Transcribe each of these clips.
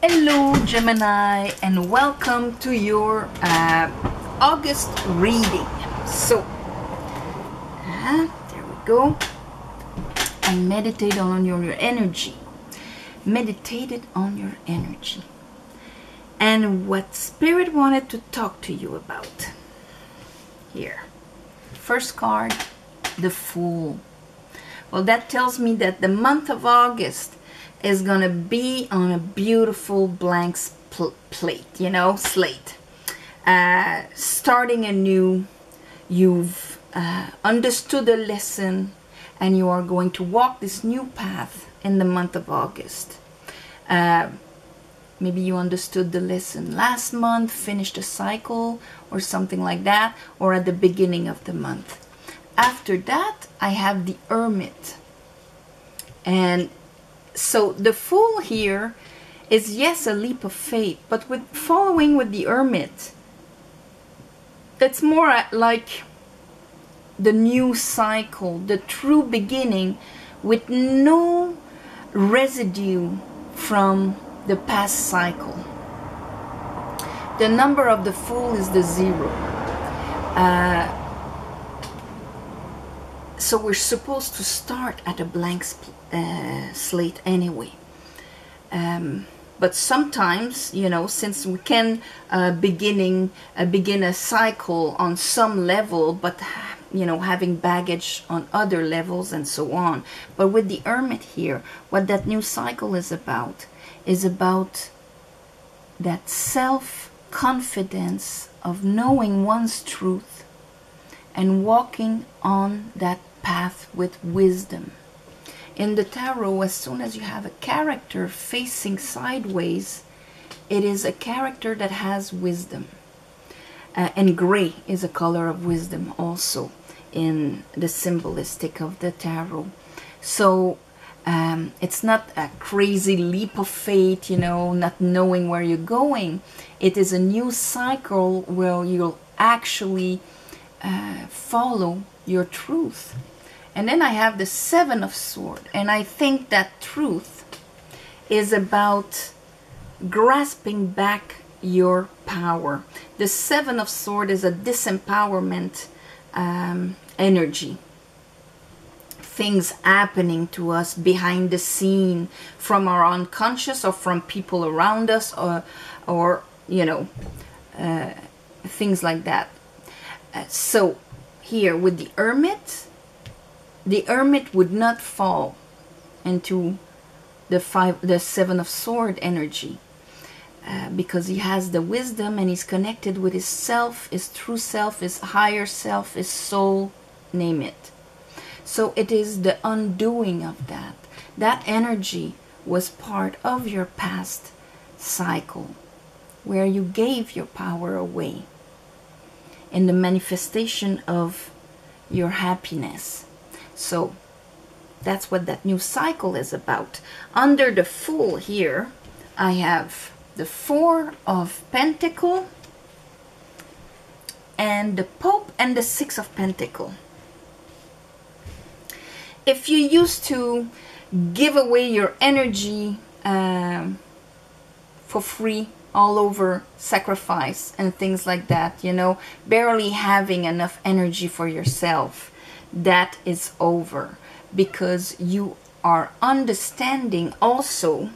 Hello Gemini, and welcome to your August reading. So there we go. And meditate on your energy. Meditated on your energy and what Spirit wanted to talk to you about. Here, first card, the Fool. Well, that tells me that the month of August is gonna be on a beautiful blank plate, slate. Starting anew. You've understood a lesson, and you are going to walk this new path in the month of August. Maybe you understood the lesson last month, finished a cycle or something like that, or at the beginning of the month. After that, I have the Hermit. And so the Fool here is, yes, a leap of faith, but following with the Hermit, it's more like the new cycle, the true beginning, with no residue from the past cycle. The number of the Fool is the 0. So we're supposed to start at a blank slate anyway. But sometimes, since we can begin a cycle on some level, but having baggage on other levels and so on. But with the Hermit here, what that new cycle is about that self-confidence of knowing one's truth and walking on that path with wisdom. In the tarot, as soon as you have a character facing sideways, it is a character that has wisdom. And gray is a color of wisdom also in the symbolistic of the tarot. So it's not a crazy leap of faith, not knowing where you're going. It is a new cycle where you'll actually follow your truth. And then I have the 7 of Swords, and I think that truth is about grasping back your power. The 7 of Swords is a disempowerment energy. Things happening to us behind the scene, from our unconscious or from people around us, or things like that. So here with the Hermit would not fall into the 7 of Swords energy because he has the wisdom and he's connected with his self, his true self, his higher self, his soul, name it. So it is the undoing of that. That energy was part of your past cycle where you gave your power away in the manifestation of your happiness. So that's what that new cycle is about. Under the Fool here, I have the 4 of Pentacles and the Pope and the 6 of Pentacles. If you used to give away your energy for free, all over, sacrifice and things like that, barely having enough energy for yourself, that is over, because you are understanding also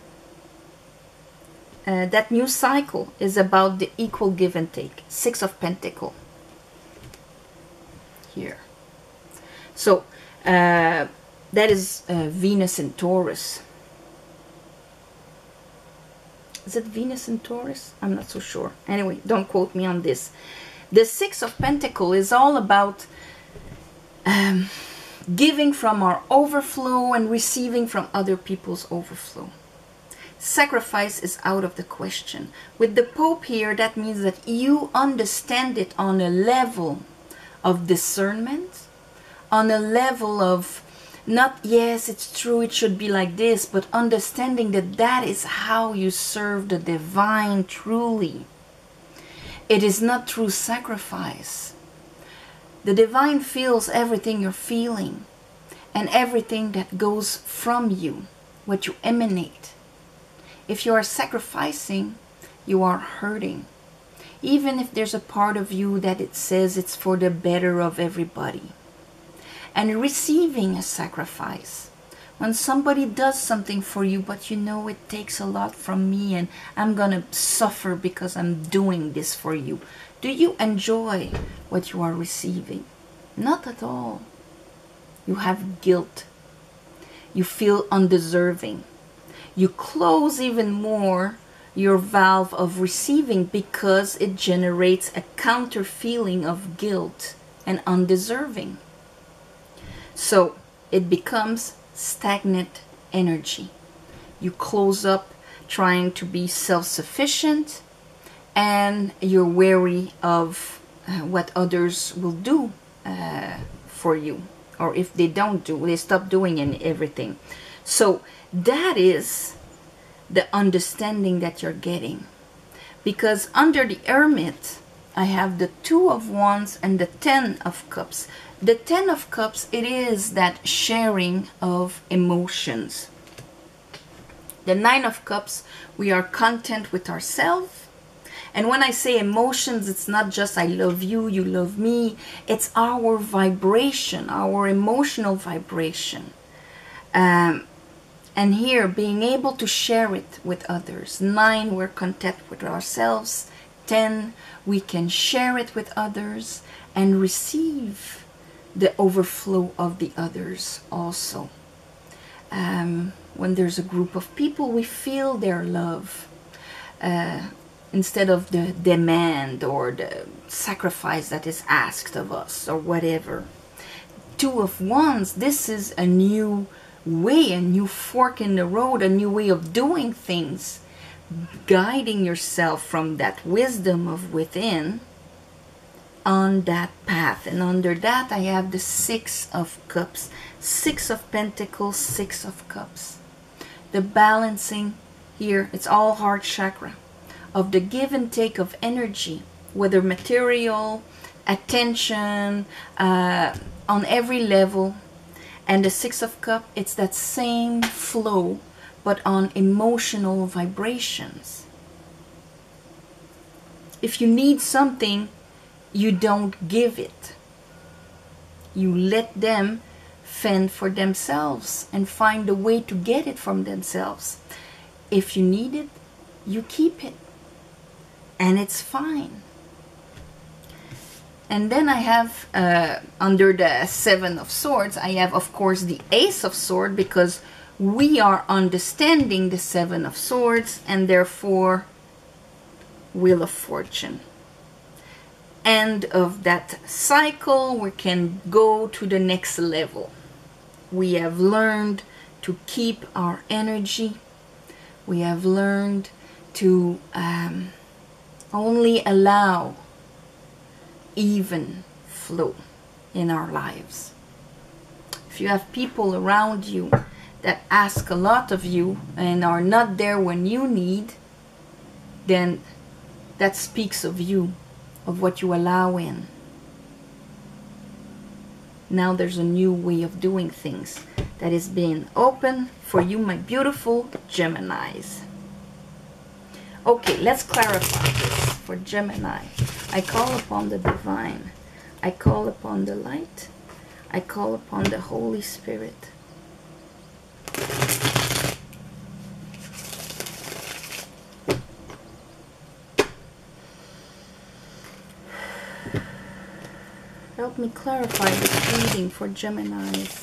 that new cycle is about the equal give and take. 6 of Pentacles here. So that is Venus in Taurus. Is it Venus in Taurus? I'm not so sure. Anyway, don't quote me on this. The 6 of Pentacles is all about giving from our overflow and receiving from other people's overflow. Sacrifice is out of the question. With the Pope here, that means that you understand it on a level of discernment, on a level of not, yes, it's true, it should be like this, but understanding that that is how you serve the divine truly. It is not through sacrifice. The divine feels everything you're feeling and everything that goes from you, what you emanate. if you are sacrificing, you are hurting. Even if there's a part of you that it says it's for the better of everybody. And receiving a sacrifice. When somebody does something for you, but you know it takes a lot from me and I'm gonna suffer because I'm doing this for you. Do you enjoy what you are receiving? Not at all. You have guilt. You feel undeserving. You close even more your valve of receiving because it generates a counter feeling of guilt and undeserving. So it becomes stagnant energy. You close up trying to be self-sufficient, and you're wary of what others will do for you, or if they don't do, they stop doing everything. So that is the understanding that you're getting, because under the Hermit I have the 2 of Wands and the 10 of Cups. The 10 of Cups, it is that sharing of emotions. The 9 of Cups, we are content with ourselves. And when I say emotions, it's not just I love you, you love me. It's our vibration, our emotional vibration. And here, being able to share it with others. 9, we're content with ourselves. 10, we can share it with others and receive the overflow of the others also. When there's a group of people, we feel their love instead of the demand or the sacrifice that is asked of us or whatever. 2 of Wands, this is a new way, a new fork in the road, a new way of doing things, guiding yourself from that wisdom of within on that path. And under that I have the 6 of Cups, 6 of Pentacles, 6 of Cups. The balancing here, it's all heart chakra, of the give and take of energy, whether material, attention, on every level. And the 6 of Cups, it's that same flow, but on emotional vibrations. If you need something, you don't give it. You let them fend for themselves and find a way to get it from themselves. If you need it, you keep it. And it's fine. And then I have, under the 7 of Swords, I have, of course, the Ace of Swords, because we are understanding the 7 of Swords, and therefore, Wheel of Fortune. End of that cycle, we can go to the next level. We have learned to keep our energy. We have learned to only allow even flow in our lives. If you have people around you that ask a lot of you and are not there when you need, then that speaks of you, of what you allow in. Now there's a new way of doing things that is being open for you, my beautiful Geminis. Okay, let's clarify this for Gemini. I call upon the divine. I call upon the light. I call upon the Holy Spirit. Help me clarify this reading for Geminis.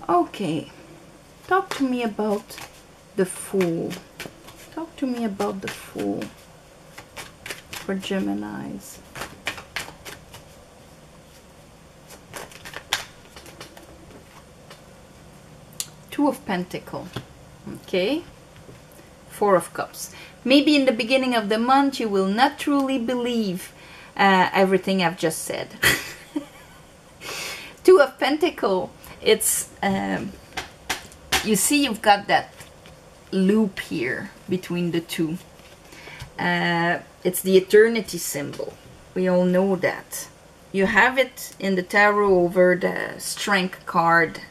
Okay, talk to me about the Fool. Talk to me about the Fool for Geminis. Two of Pentacles. Okay. 4 of Cups. Maybe in the beginning of the month you will not truly believe everything I've just said. 2 of Pentacles. It's, you see, you've got that loop here between the two. It's the eternity symbol. We all know that. You have it in the tarot over the strength card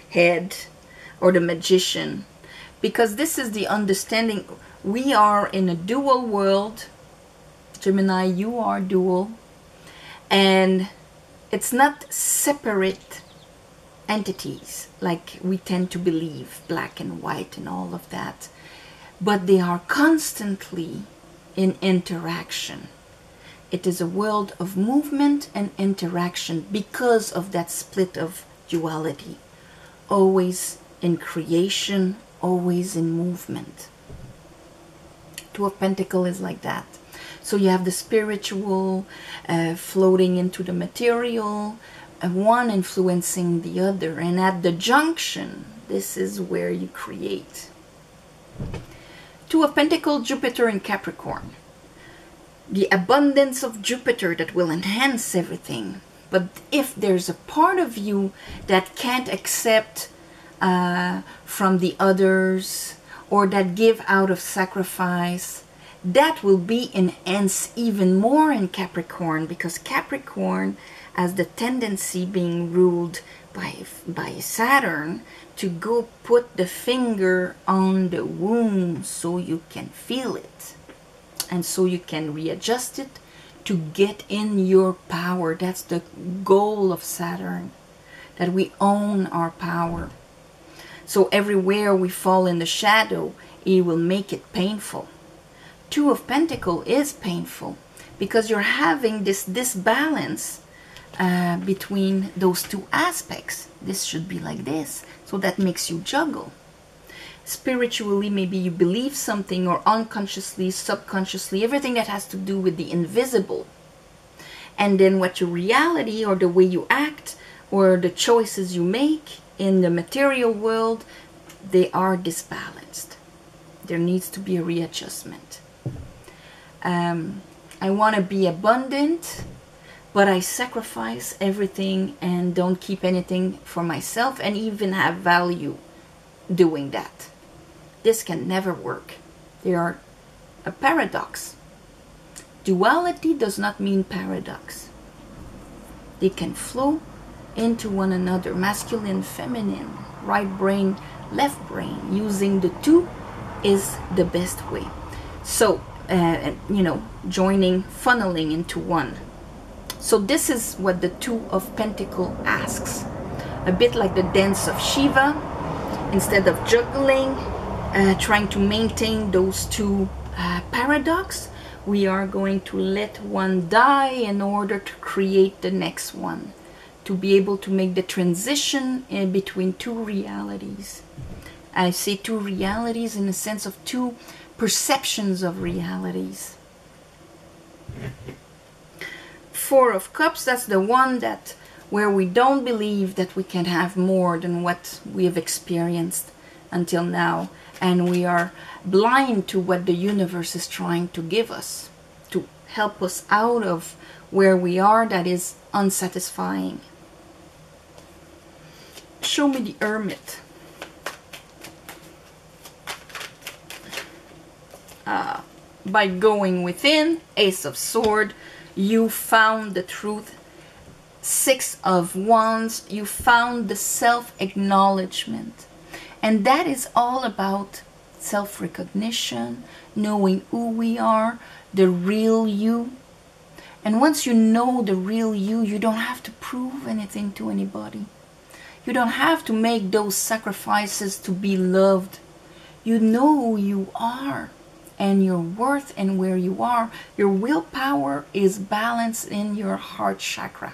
head or the magician, because this is the understanding. We are in a dual world. Gemini, you are dual, and it's not separate entities like we tend to believe, black and white and all of that, but they are constantly in interaction. It is a world of movement and interaction because of that split of duality. Always in creation, always in movement. Two of Pentacles is like that. So you have the spiritual floating into the material, one influencing the other. And at the junction, this is where you create. Two of Pentacles, Jupiter in Capricorn. The abundance of Jupiter that will enhance everything. But if there's a part of you that can't accept from the others, or that give out of sacrifice, that will be enhanced even more in Capricorn, because Capricorn has the tendency, being ruled by Saturn, to go put the finger on the wound so you can feel it, and so you can readjust it to get in your power. That's the goal of Saturn, that we own our power. So everywhere we fall in the shadow, it will make it painful. Two of Pentacles is painful because you're having this disbalance between those two aspects. This should be like this, so that makes you juggle. Spiritually, maybe you believe something, or unconsciously, subconsciously, everything that has to do with the invisible. And then what your reality, or the way you act, or the choices you make in the material world, they are disbalanced. There needs to be a readjustment. I want to be abundant, but I sacrifice everything and don't keep anything for myself, and even have value doing that. This can never work. They are a paradox. Duality does not mean paradox. They can flow into one another, masculine, feminine, right brain, left brain. Using the two is the best way. So, joining, funneling into one. So this is what the Two of Pentacles asks. A bit like the dance of Shiva. Instead of juggling, trying to maintain those two paradox, we are going to let one die in order to create the next one. To be able to make the transition in between two realities. I say two realities in the sense of two perceptions of realities. Four of Cups, that's the one that where we don't believe that we can have more than what we have experienced until now, and we are blind to what the universe is trying to give us to help us out of where we are, that is unsatisfying. Show me the Hermit. By going within, Ace of Swords, you found the truth. Six of Wands, you found the self-acknowledgement. And that is all about self-recognition, knowing who we are, the real you. And once you know the real you, you don't have to prove anything to anybody. You don't have to make those sacrifices to be loved. You know who you are and your worth and where you are. Your willpower is balanced in your heart chakra.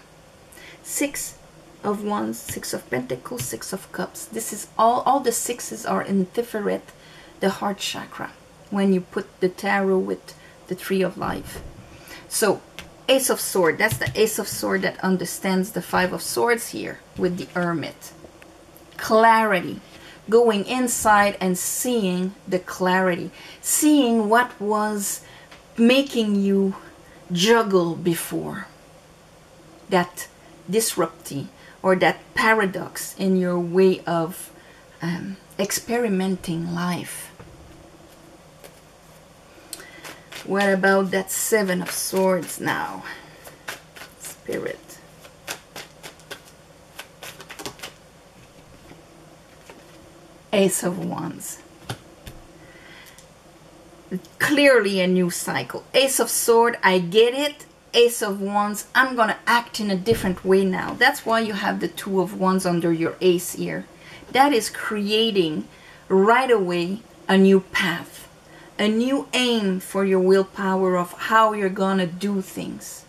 Six of Wands, Six of Pentacles, Six of Cups. This is all the sixes are in Tiferet, the heart chakra, when you put the tarot with the Tree of Life. So, Ace of Swords, that's the Ace of Swords that understands the Five of Swords here with the Hermit. Clarity. Going inside and seeing the clarity. Seeing what was making you juggle before. That disrupting or that paradox in your way of experimenting life. What about that Seven of Swords now? Spirit. Ace of Wands. Clearly a new cycle. Ace of Swords, I get it. Ace of Wands, I'm gonna act in a different way now. That's why you have the Two of Wands under your ace here. That is creating right away a new path, a new aim for your willpower of how you're gonna do things.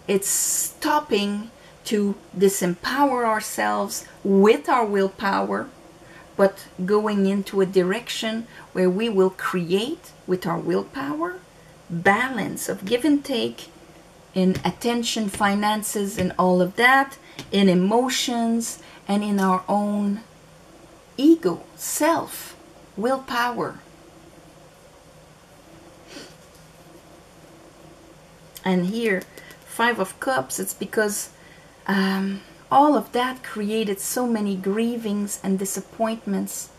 It's stopping to disempower ourselves with our willpower, but going into a direction where we will create with our willpower balance of give and take in attention, finances, and all of that, in emotions, and in our own ego, self, willpower. And here, Five of Cups, it's because all of that created so many grievings and disappointments.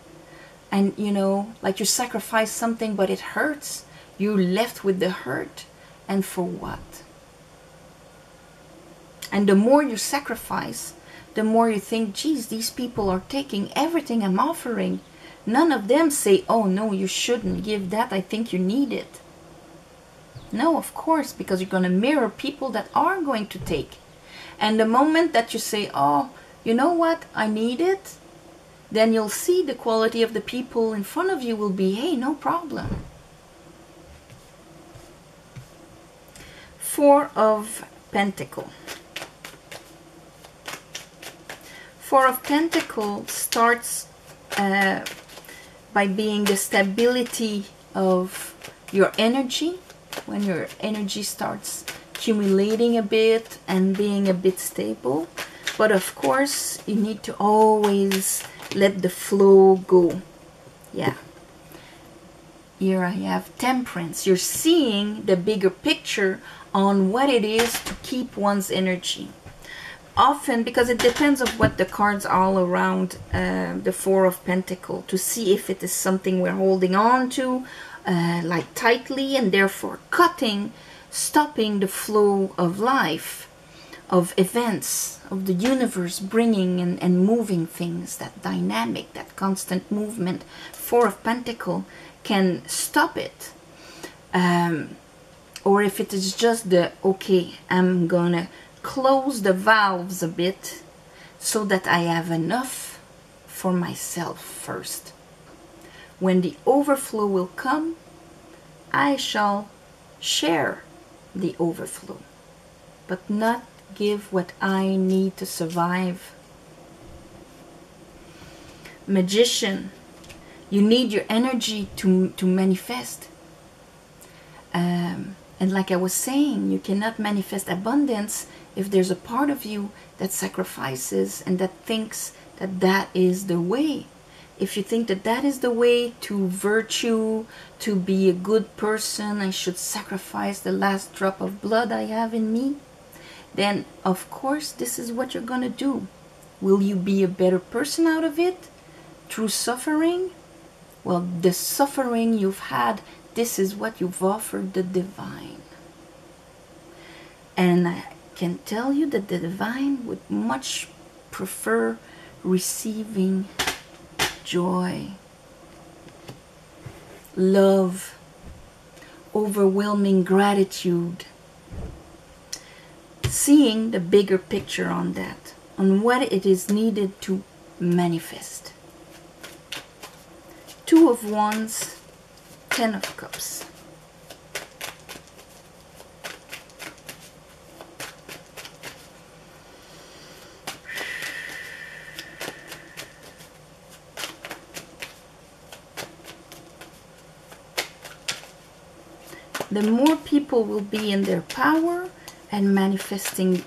And you know, like you sacrifice something but it hurts. You're left with the hurt. And for what? And the more you sacrifice, the more you think, geez, these people are taking everything I'm offering. None of them say, oh no, you shouldn't give that, I think you need it. No, of course, because you're going to mirror people that are going to take. And the moment that you say, oh, you know what, I need it, then you'll see the quality of the people in front of you will be, hey, no problem. Four of Pentacles. Four of Pentacles starts by being the stability of your energy. When your energy starts accumulating a bit and being a bit stable. But of course, you need to always let the flow go. Yeah. Here I have Temperance. You're seeing the bigger picture on what it is to keep one's energy. Often, because it depends on what the cards are all around the Four of Pentacles, to see if it is something we're holding on to, like tightly, and therefore cutting, stopping the flow of life, of events, of the universe, bringing and moving things, that dynamic, that constant movement. Four of Pentacles can stop it. Or if it is just the, okay, I'm gonna close the valves a bit so that I have enough for myself first. When the overflow will come, I shall share the overflow, but not give what I need to survive. Magician, you need your energy to manifest. And like I was saying, you cannot manifest abundance if there's a part of you that sacrifices and that thinks that that is the way. If you think that that is the way to virtue, to be a good person, I should sacrifice the last drop of blood I have in me, then of course this is what you're gonna do. Will you be a better person out of it through suffering? Well, the suffering you've had, this is what you've offered the divine. And I can tell you that the divine would much prefer receiving joy, love, overwhelming gratitude. Seeing the bigger picture on that, on what it is needed to manifest. Two of Wands, Ten of Cups. The more people will be in their power and manifesting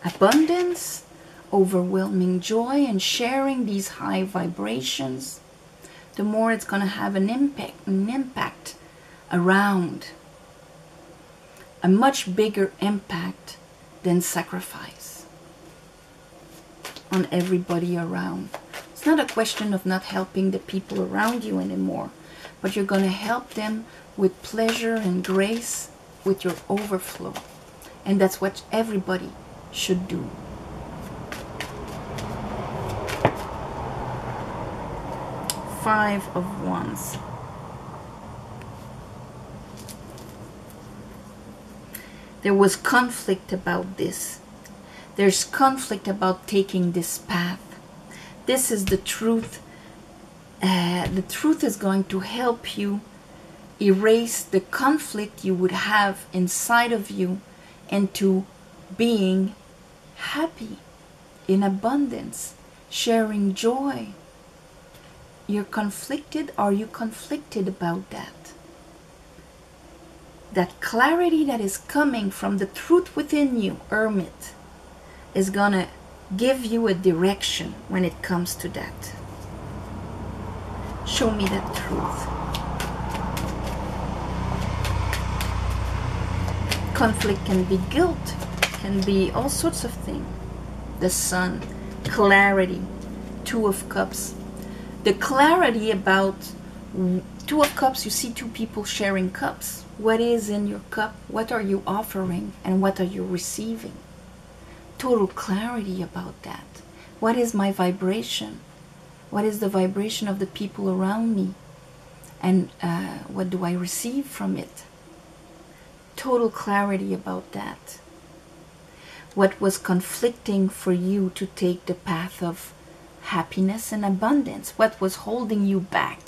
abundance, overwhelming joy, and sharing these high vibrations, the more it's going to have an impact around. A much bigger impact than sacrifice on everybody around. It's not a question of not helping the people around you anymore, but you're going to help them with pleasure and grace, with your overflow. And that's what everybody should do. Five of Wands. There was conflict about this. There's conflict about taking this path. This is the truth. The truth is going to help you erase the conflict you would have inside of you into being happy, in abundance, sharing joy. You're conflicted. Are you conflicted about that? That clarity that is coming from the truth within you, Hermit, is gonna give you a direction when it comes to that. Show me that truth. Conflict can be guilt, can be all sorts of things. The Sun, clarity, Two of Cups. The clarity about Two of Cups, you see two people sharing cups. What is in your cup? What are you offering? And what are you receiving? Total clarity about that. What is my vibration? What is the vibration of the people around me? And what do I receive from it? Total clarity about that. What was conflicting for you to take the path of happiness and abundance? What was holding you back?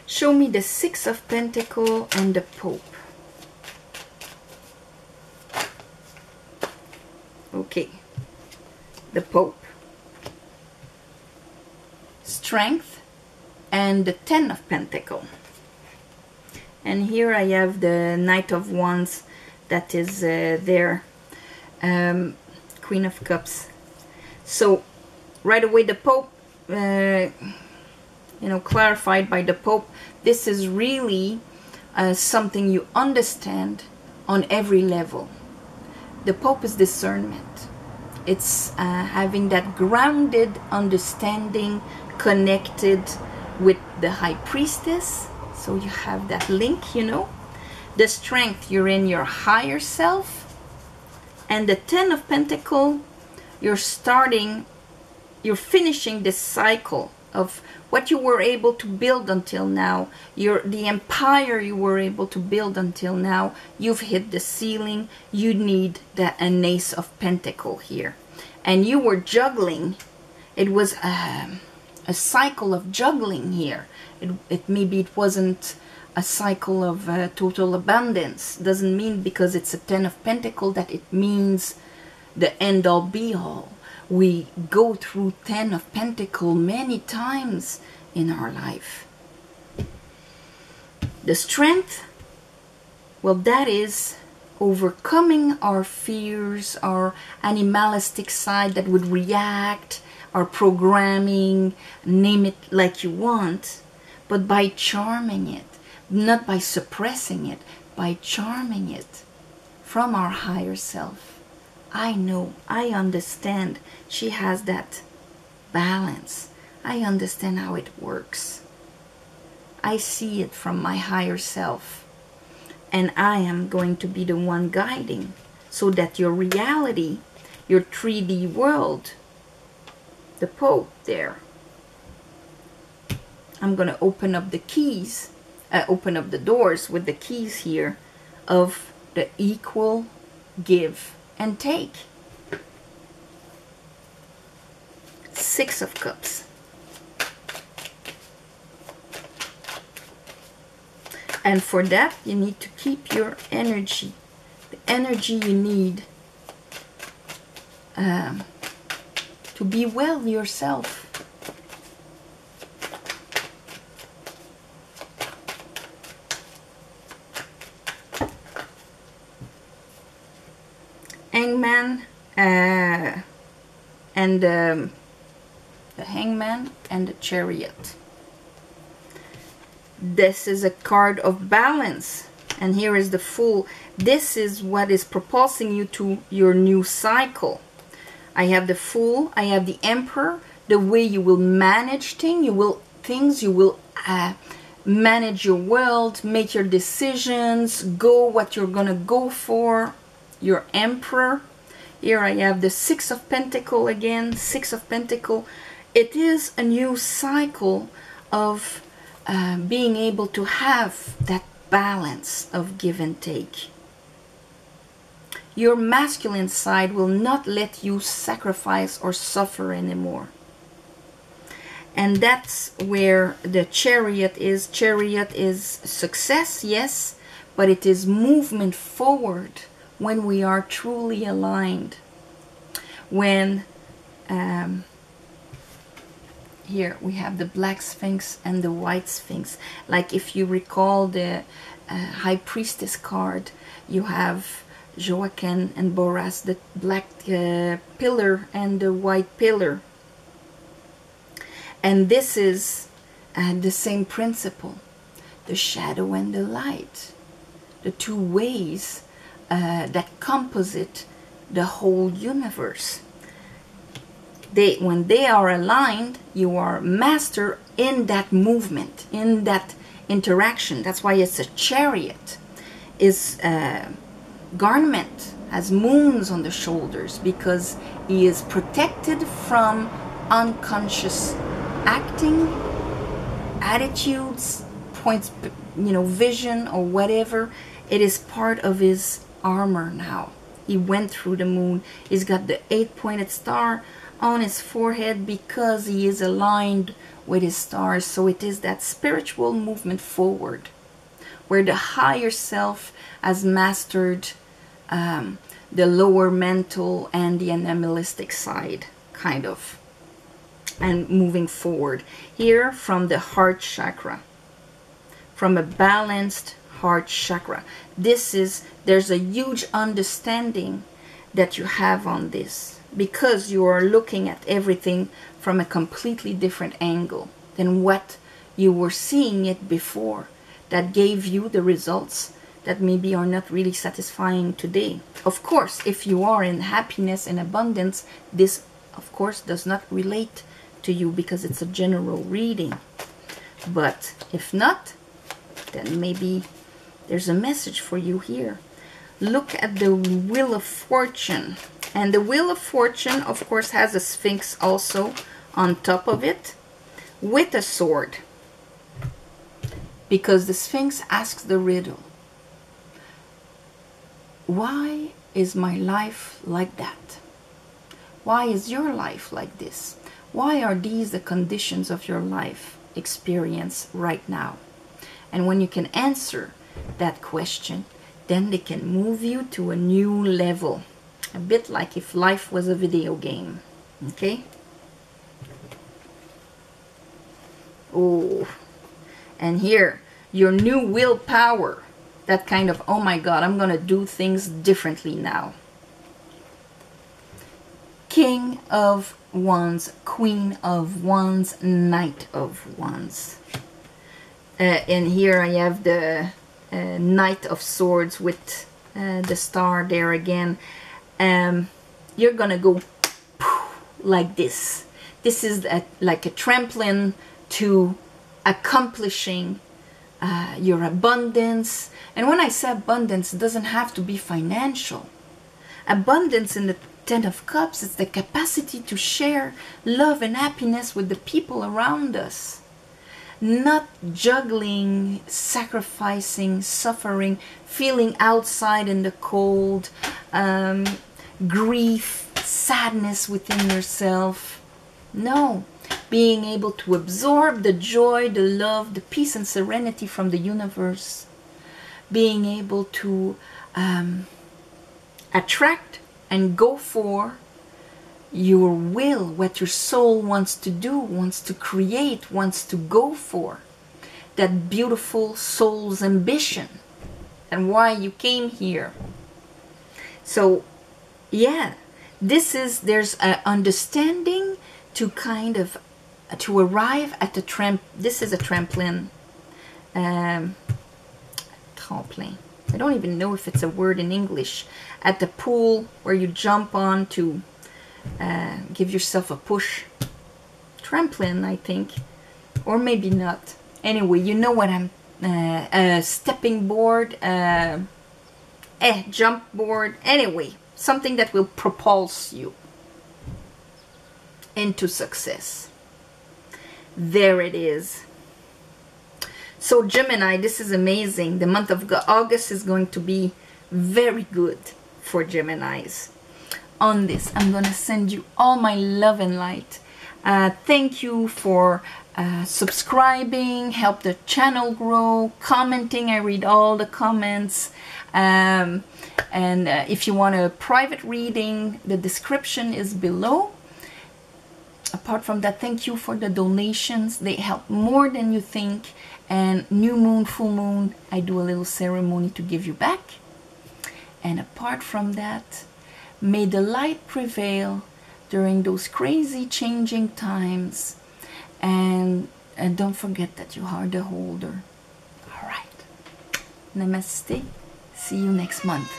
Show me the Six of Pentacles and the Pope. Okay. The Pope. Strength and the Ten of Pentacles. And here I have the Knight of Wands that is there. Queen of Cups. So right away the Pope, you know, clarified by the Pope, this is really something you understand on every level. The Pope is discernment. It's having that grounded understanding connected with the High Priestess. So you have that link, you know. The Strength, you're in your higher self. And the Ten of Pentacles, you're finishing this cycle of what you were able to build until now. The empire you were able to build until now, you've hit the ceiling. You need an Ace of Pentacles here. And you were juggling. It was a cycle of juggling here. Maybe it wasn't a cycle of total abundance. Doesn't mean because it's a Ten of Pentacles that it means the end all be all. We go through Ten of Pentacles many times in our life. The Strength, well, that is overcoming our fears, our animalistic side that would react, our programming, name it like you want, but by charming it, not by suppressing it, by charming it from our higher self. I know, I understand. She has that balance. I understand how it works. I see it from my higher self. And I am going to be the one guiding so that your reality, your 3D world, the Pope there, I'm going to open up the keys, open up the doors with the keys here of the equal give and take. Six of Cups. And for that, you need to keep your energy. The energy you need to be well yourself. Hangman and the Hangman and the Chariot. This is a card of balance, and here is the Fool. This is what is propulsing you to your new cycle. I have the Fool, I have the Emperor. the way you will manage things. You will manage your world, make your decisions, go what you're gonna go for. Your Emperor. Here I have the Six of Pentacles again. Six of Pentacles. It is a new cycle of being able to have that balance of give and take. Your masculine side will not let you sacrifice or suffer anymore. And that's where the Chariot is. Chariot is success, yes, but it is movement forward when we are truly aligned. When here we have the Black Sphinx and the White Sphinx. Like if you recall the High Priestess card, you have Joachim and Boras, the black pillar and the white pillar. And this is the same principle. The shadow and the light. The two ways that composite the whole universe. When they are aligned, you are master in that movement, in that interaction. That's why it's a chariot. Is garment has moons on the shoulders, because he is protected from unconscious acting, attitudes, points, vision or whatever. It is part of his armor now. He went through the moon. He's got the 8-pointed star on his forehead because he is aligned with his stars. So it is that spiritual movement forward where the higher self has mastered the lower mental and the animalistic side, kind of, and moving forward here from the heart chakra, from a balanced heart chakra. There's a huge understanding that you have on this, because you are looking at everything from a completely different angle than what you were seeing it before, that gave you the results that maybe are not really satisfying today. Of course, if you are in happiness and abundance, this of course does not relate to you because it's a general reading. But if not, then maybe there's a message for you here. Look at the Wheel of Fortune. And the Wheel of Fortune, of course, has a Sphinx also on top of it with a sword. Because the Sphinx asks the riddle. Why is my life like that? Why is your life like this? Why are these the conditions of your life experience right now? And when you can answer that question, then they can move you to a new level. A bit like if life was a video game. Okay? Oh. And here, your new willpower. That kind of, oh my God, I'm going to do things differently now. King of Wands, Queen of Wands, Knight of Wands. And here I have the Knight of Swords with the star there again. You're gonna go like this. This is like a trampoline to accomplishing your abundance. And when I say abundance, it doesn't have to be financial. Abundance in the Ten of Cups is the capacity to share love and happiness with the people around us. Not juggling, sacrificing, suffering, feeling outside in the cold, grief, sadness within yourself. No. Being able to absorb the joy, the love, the peace and serenity from the universe. Being able to attract and go for your will, what your soul wants to do, wants to create, wants to go for. That beautiful soul's ambition and why you came here. So, yeah, there's an understanding to kind of, to arrive at the this is a trampoline. Trampoline. I don't even know if it's a word in English. At the pool where you jump on to give yourself a push. trampoline, I think, or maybe not. Anyway, you know what I'm, stepping board, jump board, anyway, something that will propulse you into success. There it is. So Gemini, this is amazing. The month of August is going to be very good for Geminis. On this, I'm going to send you all my love and light. Thank you for subscribing, help the channel grow, commenting. I read all the comments. And if you want a private reading, the description is below. Apart from that, thank you for the donations. They help more than you think. And new moon, full moon, I do a little ceremony to give you back. And apart from that, may the light prevail during those crazy changing times. And don't forget that you are the holder. All right. Namaste. See you next month.